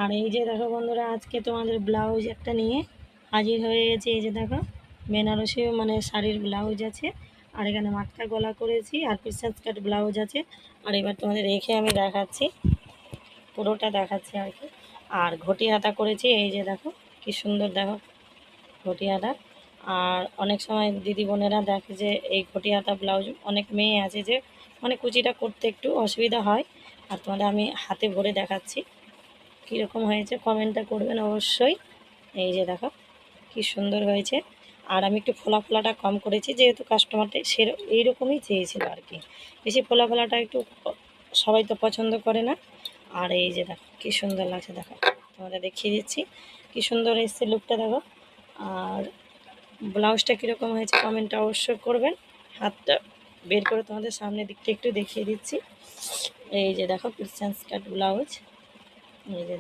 আর এই যে দেখো বন্ধুরা, আজকে তোমাদের ব্লাউজ একটা নিয়ে হাজির হয়ে গেছে। এই যে দেখো, বেনারসি মানে শাড়ির ব্লাউজ আছে, আর এখানে মাটকা গলা করেছি, আর প্রিন্সেস কাট ব্লাউজ আছে। আর এবার তোমাদের রেখে আমি দেখাচ্ছি, পুরোটা দেখাচ্ছি আর কি। আর ঘটি হাতা করেছি, এই যে দেখো কি সুন্দর, দেখো ঘটি হাতা। আর অনেক সময় দিদি বোনেরা দেখে যে এই ঘটি হাতা ব্লাউজ অনেক মেয়ে আছে যে মানে কুচিটা করতে একটু অসুবিধা হয়। আর তোমাদের আমি হাতে ভরে দেখাচ্ছি কীরকম হয়েছে, কমেন্টটা করবেন অবশ্যই। এই যে দেখো কি সুন্দর হয়েছে। আর আমি একটু ফোলা ফোলাটা কম করেছি, যেহেতু কাস্টমারটা এইরকমই চেয়েছিল আর কি। বেশি ফোলা ফোলাটা একটু সবাই তো পছন্দ করে না। আর এই যে দেখো কি সুন্দর লাগছে, দেখো তোমাদের দেখিয়ে দিচ্ছি কি সুন্দর এসছে লুকটা, দেখো। আর ব্লাউজটা কীরকম হয়েছে কমেন্টটা অবশ্যই করবেন। হাতটা বের করে তোমাদের সামনের দিকটা একটু দেখিয়ে দিচ্ছি। এই যে দেখো প্রিন্সেস কাট ব্লাউজ, এই যে